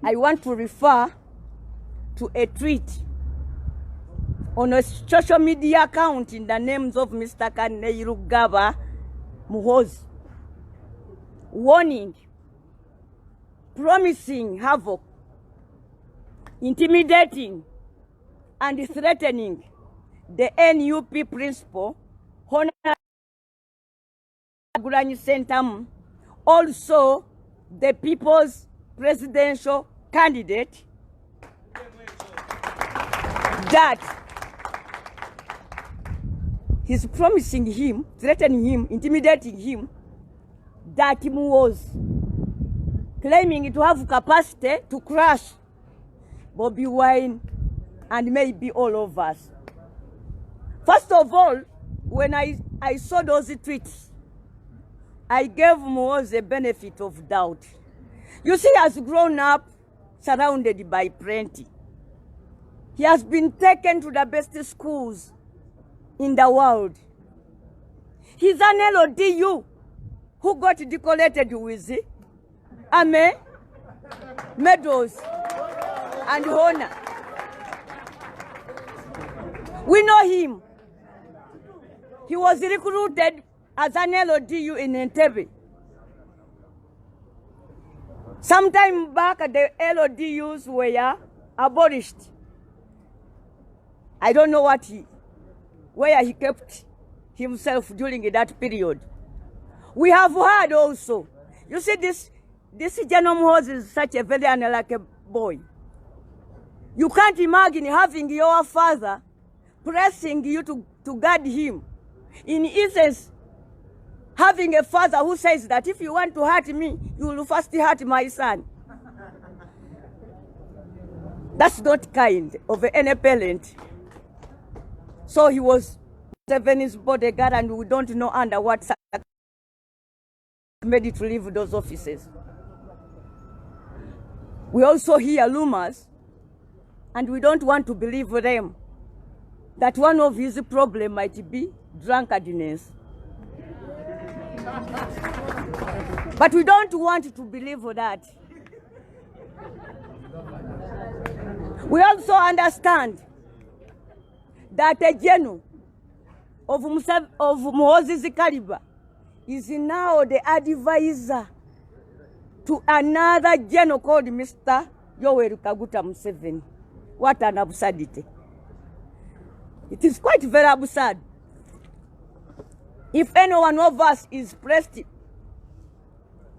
I want to refer to a tweet on a social media account in the names of Mr. Kaneirugaba Muhoozi, warning, promising havoc, intimidating, and threatening the NUP principal, Honorable Gulanyi Sentamu, also the people's presidential candidate, that he's promising him, threatening him, intimidating him, that he was claiming to have capacity to crush Bobiwine and maybe all of us. First of all, when I saw those tweets, I gave Muwonge the benefit of doubt. You see, he has grown up surrounded by plenty. He has been taken to the best schools in the world. He's an LODU who got decorated with medals and honor. We know him. He was recruited as an LODU in Entebbe. Sometime back, the LODUs were abolished. I don't know where he kept himself during that period. We have heard also. You see, this Muhoozi is such a very unlucky boy. You can't imagine having your father pressing you to guard him. In essence, having a father who says that if you want to hurt me, you will first hurt my son. That's not kind of any parent. So he was Seven's bodyguard, and we don't know under what made it to leave those offices. We also hear rumors, and we don't want to believe them, that one of his problems might be drunkenness. But we don't want to believe that. We also understand that a general of Muhoozi's caliber is now the advisor to another general called Mr. Yoweri Kaguta Museveni. What an absurdity. It is quite very absurd. If any one of us is placed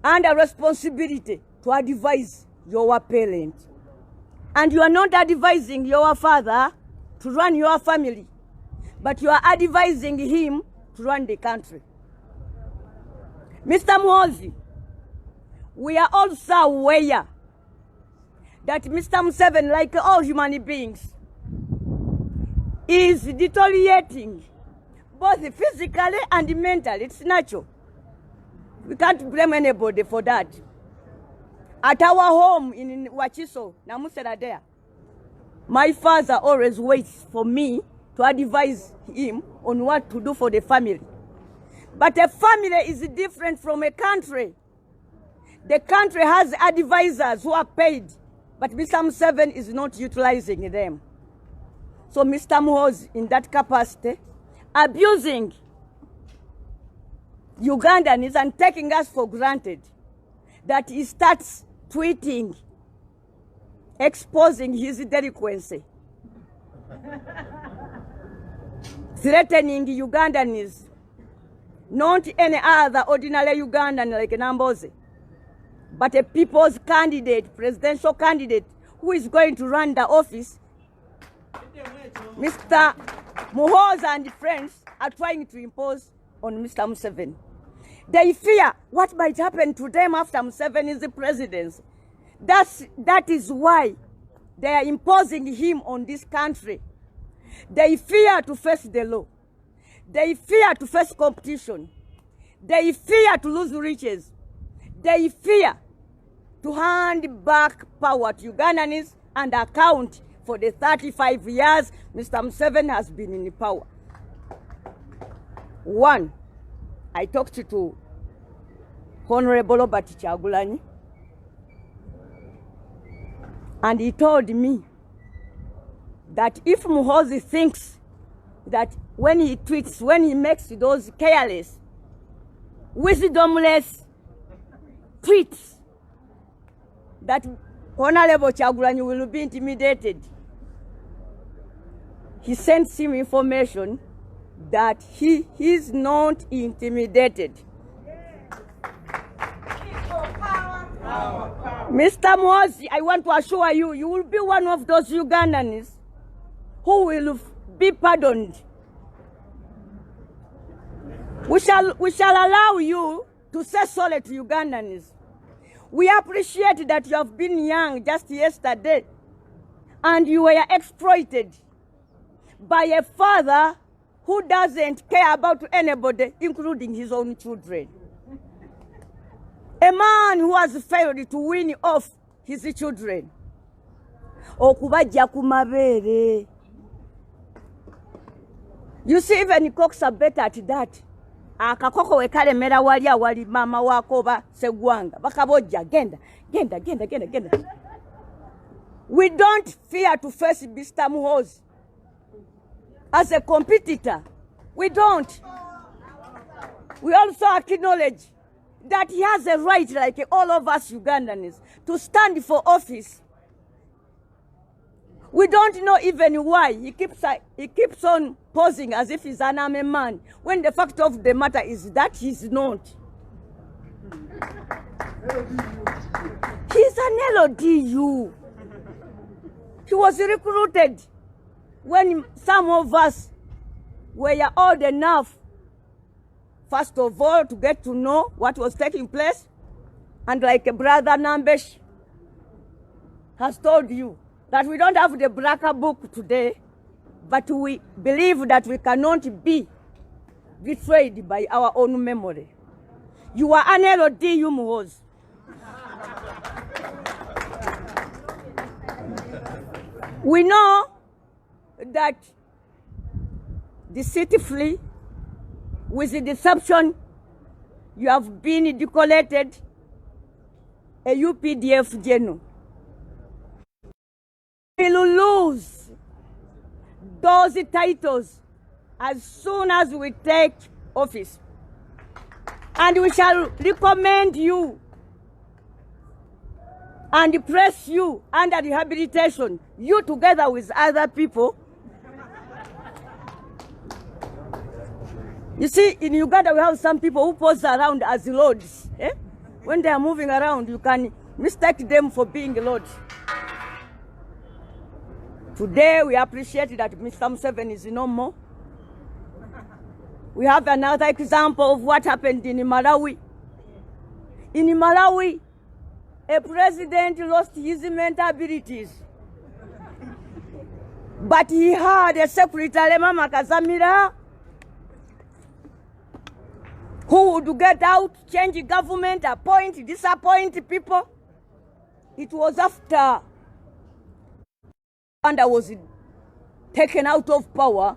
under responsibility to advise your parent, and you are not advising your father to run your family, but you are advising him to run the country. Mr. Muhoozi, we are also aware that Mr. Museveni, like all human beings, is deteriorating both physically and mentally. It's natural. We can't blame anybody for that. At our home in Wachiso, Namusera there, my father always waits for me to advise him on what to do for the family. But a family is different from a country. The country has advisors who are paid, but Mr. Museveni is not utilizing them. So Mr. Muhoozi, in that capacity, abusing Ugandans and taking us for granted, that he starts tweeting, exposing his delinquency, threatening Ugandans, not any other ordinary Ugandan like Nambooze, but a people's candidate, presidential candidate, who is going to run the office. Mr. Muhoozi and friends are trying to impose on Mr. Museveni. They fear what might happen to them after Museveni's presidency. That is why they are imposing him on this country. They fear to face the law. They fear to face competition. They fear to lose riches. They fear to hand back power to Ugandans and account for the 35 years Mr. Museveni has been in power. One, I talked to Honorable Robert Kyagulanyi. And he told me that if Muhoozi thinks that when he tweets, when he makes those careless, wisdomless tweets, that Honorable Kyagulanyi will be intimidated. He sends him information that he is not intimidated. Mr. Muhoozi, I want to assure you, you will be one of those Ugandans who will be pardoned. We shall allow you to say sorry to Ugandans. We appreciate that you have been young just yesterday and you were exploited by a father who doesn't care about anybody, including his own children. A man who has failed to win off his children. Okubajja ku mabere. You see, even cocks are better at that. Akakoko wekalemera wali awali mama wako ba segwanga. Bakabojja genda. We don't fear to face Mr. Muhoozi as a competitor. We don't. We also acknowledge that he has a right, like all of us Ugandans, to stand for office. We don't know even why he keeps on posing as if he's an army man, when the fact of the matter is that he's not. He's an LODU. He was recruited when some of us were old enough, first of all, to get to know what was taking place. And like a brother Nambooze has told you, that we don't have the Braca book today, but we believe that we cannot be betrayed by our own memory. You are an LODU, Muhoozi. We know that deceitfully, with the deception, you have been decorated a UPDF general. We will lose those titles as soon as we take office. And we shall recommend you and press you under rehabilitation, you together with other people. You see, in Uganda we have some people who pose around as lords. When they are moving around, you can mistake them for being lords. Today, we appreciate that Mr. Museveni is no more. We have another example of what happened in Malawi. In Malawi, a president lost his mental abilities. But he had a secretary, Mama Kazamira, who would get out, change government, appoint, disappoint people. It was after Uganda was taken out of power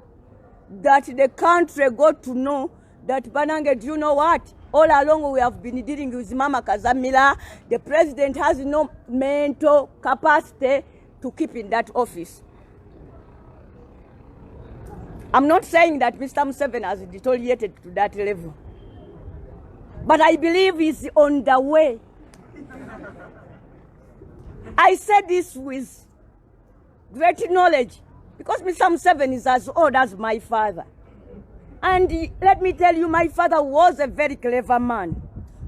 that the country got to know that Banange, do you know what? All along we have been dealing with Mama Kazamira. The president has no mental capacity to keep in that office. I'm not saying that Mr. Museveni has deteriorated to that level, but I believe he's on the way. I said this with great knowledge, because Mr. Museveni is as old as my father. And let me tell you, my father was a very clever man.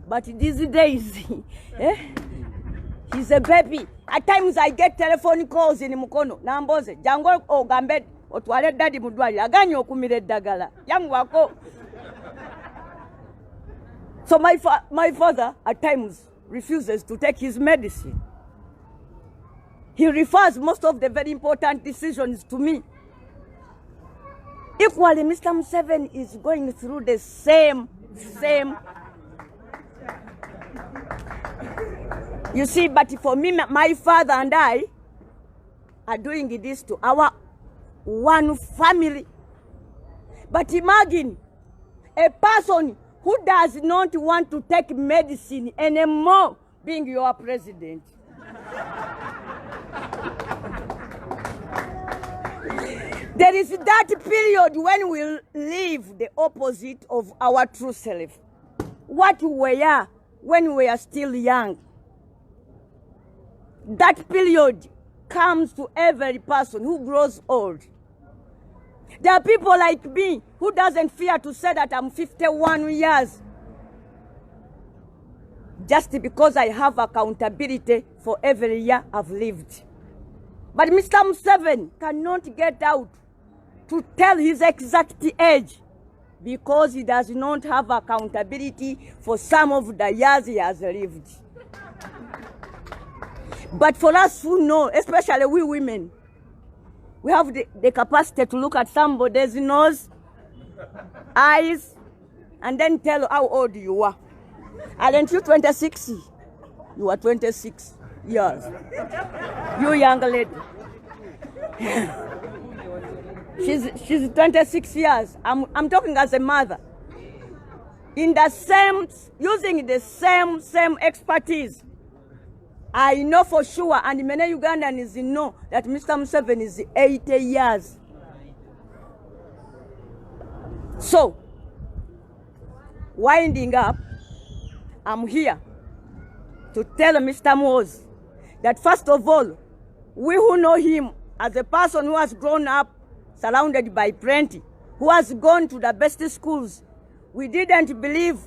But these days, he's a baby. At times I get telephone calls in Mukono. Nambooze, jango ogambe otwale daddy mudwali aganye okumire eddagala. Yangu wako. So my father at times refuses to take his medicine. He refers most of the very important decisions to me. Equally, Mr. Museveni is going through the same. You see, but for me, my father and I are doing this to our one family. But imagine a person who does not want to take medicine anymore being your president. There is that period when we live the opposite of our true self. What we were when we are still young. That period comes to every person who grows old. There are people like me who doesn't fear to say that I'm 51 years. Just because I have accountability for every year I've lived. But Mr. Museveni cannot get out to tell his exact age because he does not have accountability for some of the years he has lived. But for us who know, especially we women, we have the capacity to look at somebody's nose, eyes, and then tell how old you are. Aren't you 26? You are 26 years. You young lady. She's 26 years. I'm talking as a mother. In the same, using the same expertise. I know for sure, and many Ugandans know that Mr. Museveni is 80 years. So, winding up, I'm here to tell Mr. Muhoozi that first of all, we who know him as a person who has grown up surrounded by plenty, who has gone to the best schools, we didn't believe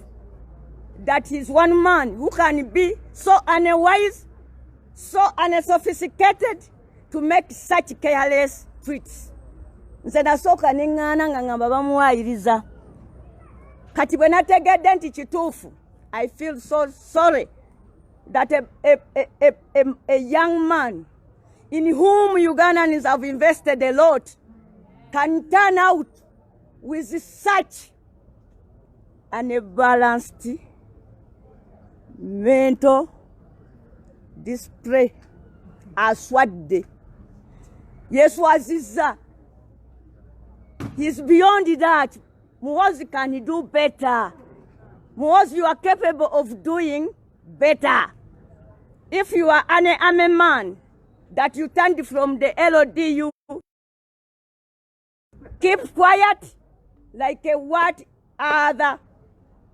that he's one man who can be so unwise, so unsophisticated to make such careless tweets. Nze nasooka neŋŋaana nga ngamba bamuwaayiriza. Kati bwe nategedde nti kituufu, I feel so sorry that a young man in whom Ugandans have invested a lot can turn out with such unbalanced mental display. Aswadde. Yes, waziza. He's beyond that. Muhoozi can do better. Muhoozi, you are capable of doing better. If you are a man that you turned from the LODU, keep quiet like what other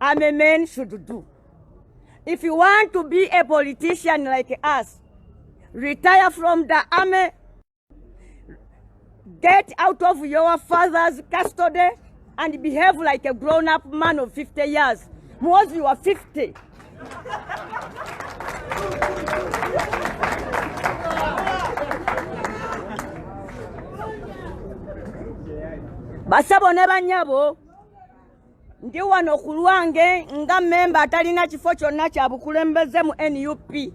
army men should do. If you want to be a politician like us, retire from the army, get out of your father's custody, and behave like a grown-up man of 50 years. Muhoozi, you are 50. Basabo ne banyabo, ndi wano ku lwange nga memba atalina kifo kyonna kya bukulembeze mu NUP,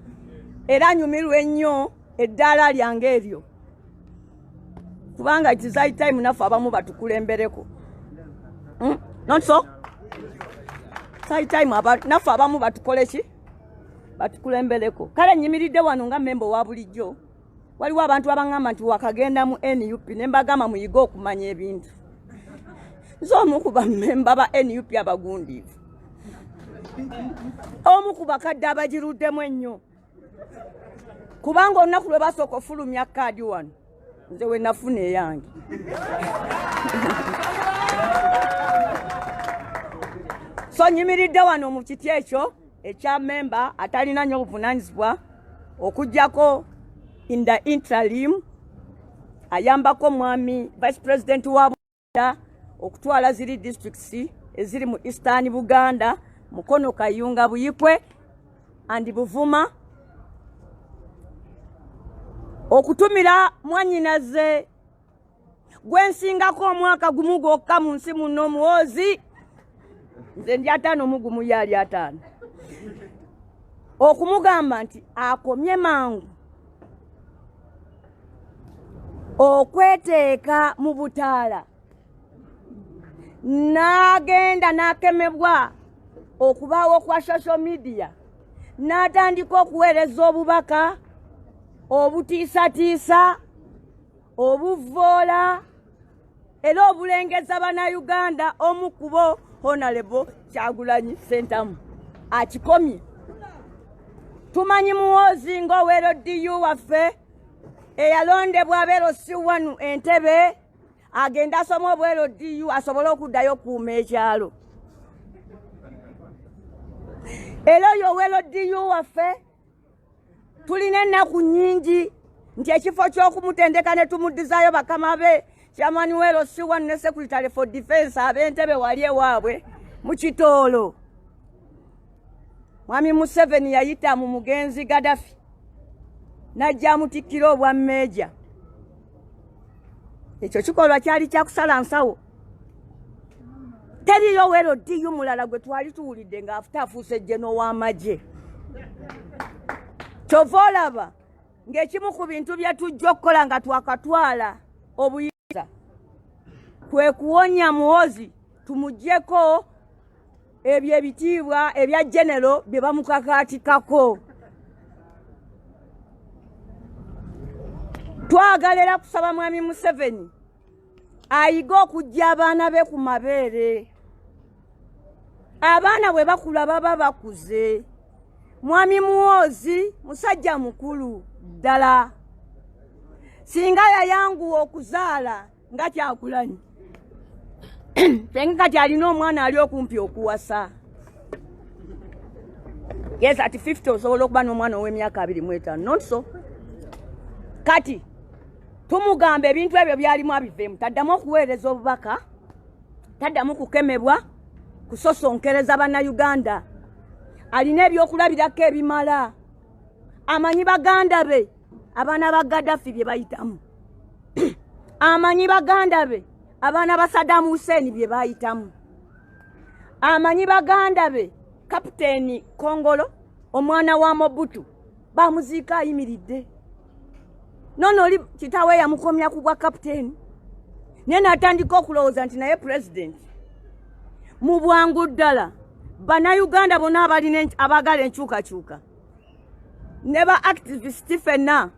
era nyumirwa ennyo eddaala lyange eryo. Kubanga it is high time naffe abamu batukulembereko. Not so? It's high time naffe abamu batukole ki? Batukulembereko. Kale nyimiridde wano nga memba wa bulijjo. Waliwo abantu abangamba nti wakagenda mu NUP ne mbagamba muyiga okumanya ebintu. Nze omu ku bammemba ba NUP abagundiivu. Omu ku bakadde abagiruddemu ennyo. Kubanga olunaku lwe basooka ofulumya kaadi wano, nze we nafuna eyange. So nyimiridde wano mu kiti ekyo ekya memba atalina nnyo buvunaanyizibwa okuggyako in the interim ayambako mwami vice president wa Buganda okutwala ziri districts eziri mu Eastern Buganda, Mukono, Kayunga, Buyikwe and Buvuma, okutumira mwanyinaze gwensingako omwaka gumu gwokka mu nsi muno Muhoozi, nze ndi 5 mu gumu yali 5, okumugamba nti akomye mangu okweteeka mu butaala, n'agenda n'akemebwa okubaawo kwa social media, n'atandika okuweereza obubaka obutiisatiisa, obuvoola, era obulengeza bannayuganda. Omu ku bo Honorable Kyagulanyi Ssentamu akikomye. Tumanyi Muhoozi ng'oweero DU waffe eyalondebwa abeero si wanu Entebbe, agenda asoma obwero DU asobole okuddayo kuuma ekyalo. Era oyo wero DU waffe tulina ennaku nnyingi nti ekifo ky'okumutendeka ne tumuddizayo bakama be Chairman wero siwa ne Secretary for Defense ab'Entebbe wali ewaabwe mu Kitoolo. Mwami Museveni yayita mu mugenzi Gaddafi najja amutikkira obwa mmeeja. Ekyo kikolwa kyali kyakusala nsawo. Teriyo wero DU mulala gwe twali tuwulidde ng'afuuse jjeno w'amagye. Kyova olaba ng'ekimu ku bintu bye tujja okukola nga twakatwala obuyinza kwe kuwonya Muhoozi tumuggyeko ebyo ebitiibwa ebya genero bye bamukakaatikako. Twagala era kusaba mwami Museveni ayiga okujja abaana be ku mabeere. Abaana bwe bakula baba bakuze. Mwami Muhoozi musajja mukulu ddala. Singa yayanguwa okuzaala nga Kyagulanyi kati alina omwana ali okumpi okuwasa. Yes, at 50 osobola okuba n'omwana ow'emyaka 25. Not so. Kati tumugamba ebintu ebyo byalimu abiveemu. Taddamu okuweereza obubaka, taddamu kukemebwa, kusosonkereza bannayuganda. Alina ebyokulabirako ebimala. Amanyi baganda be abaana ba Gaddafi bye bayitamu. Amanyi baganda be abaana ba Saddam Hussein bye bayitamu. Amanyi baganda be Kapiteeni Kongolo omwana wa Mobutu bamuziika ayimiridde. Nono oli kitaawe yamukomya ku bwa kapiteeni. Naye n'atandika okulowooza nti naye president mu bwangu ddala bannayuganda bonna abagala enkyukakyuka ne ba activist ffenna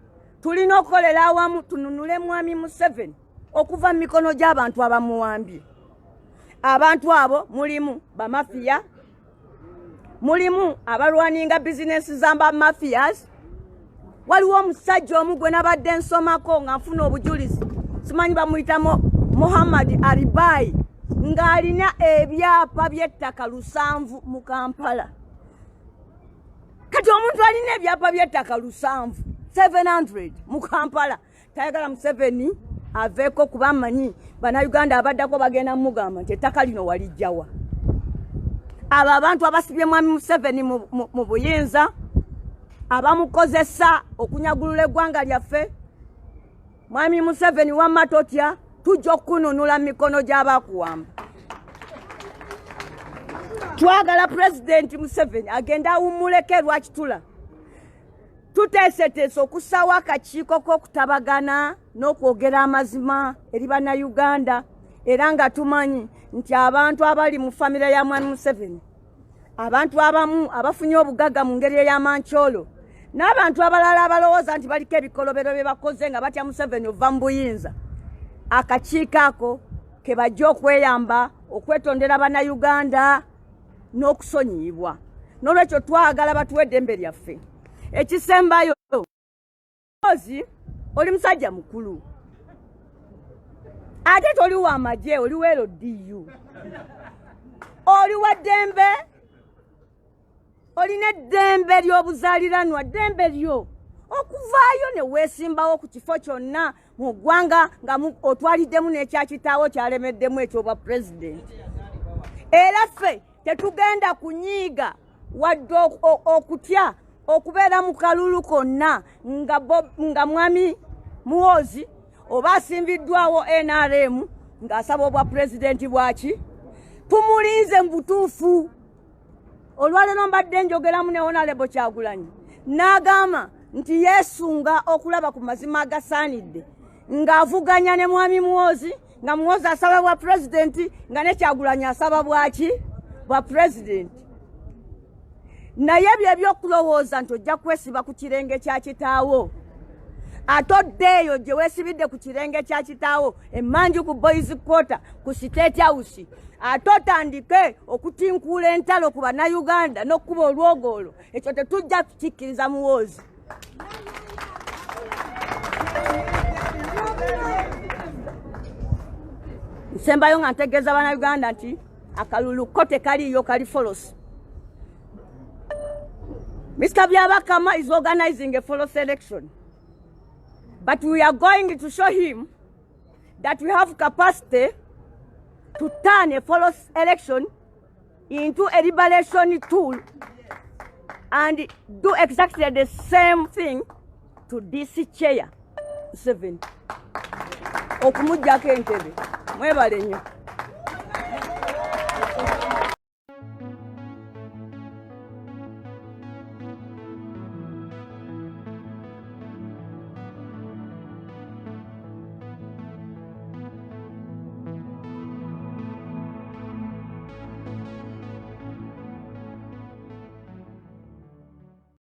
tulina okukolera awamu tununule mwami Museveni okuva mu mikono gy'abantu abamuwambye. Abantu abo mulimu bamafiya, mulimu abalwaninga bizinesi z'amba mafias. Waliwo omusajja omu gwe nabadde nsomako nga nfuna obujulizi, simanyi bamuyita Muhammad Alibai, ng'alina ebyapa by'ettaka 700 mu Kampala. Kati omuntu alina ebyapa by'ettaka 700 mu Kampala tayagala Museveni aveeko kuba amanyi bannayuganda abaddako bagenda mugamba nti ettaka lino walijjawa. Abo abantu abasibye mwami Museveni mu buyinza abamukozesa okunyagulula eggwanga lyaffe, mwami Museveni wamma totya, tujja okukununula mu mikono gy'abakuwamba. Twagala President Museveni agenda awummuleko Lwakitula. Tuteeseteese okussawo akakiiko k'okutabagana n'okwogera amazima eri bannayuganda, era nga tumanyi nti abantu abali mu famire ya mwami Museveni, abantu abamu abafunye obugagga mu ngeri ey'amankyolo, n'abantu abalala abalowooza nti baliko ebikolobero bye bakoze nga batya Museveni ova mu buyinza, akakiiko ako ke bajja okweyamba okwetondera bannayuganda n'okusonyiyibwa. N'olwekyo twagala batuwe eddembe lyaffe. Ekisembayo Muhoozi oli musajja mukulu, ate toli wa magye, oli wero DU, oli wa ddembe, olina eddembe ly'obuzaaliranwa, ddembe lyo okuvaayo ne weesimbawo ku kifo kyonna mu ggwanga nga otwaliddemu n'ekyakitaawo kyalemeddemu ekyobwa pulezidenti. Era ffe tetugenda kunyiiga wadde okutya okubeera mu kalulu konna nga mwami Muhoozi oba asimbiddwawo NRM ng'asaba obwa pulezidenti bwaki. Tumulinze mu butuufu. Olwaleero mbadde njogeramu ne Honorable Kyagulanyi n'agamba nti yeesunga okulaba ku mazima agasaanidde ng'avuganya ne mwami Muhoozi, nga Muhoozi asaba bwa pulezidenti nga ne Kyagulanyi asaba bwaki bwa pulezidenti. Naye bye by'okulowooza nti ojja kwesiba ku kirenge kya kitaawo. Atoddeeyo gye weesibidde ku kirenge kya kitaawo emmanju ku boys quarter ku State House, ate otandike okutinkuula entalo ku bannayuganda n'okkuba olwogolo. Ekyo tetujja kukikkiriza Muhoozi. Sembayo nga ntegeeza bana Uganda nti akalulu ko tekaliyo kali folos. Mr. Byabakama is organizing a false election. But we are going to show him that we have capacity to turn a false election into a liberation tool and do exactly the same thing to this chair. 7. Okumujjako entebe. Mwebale nnyo.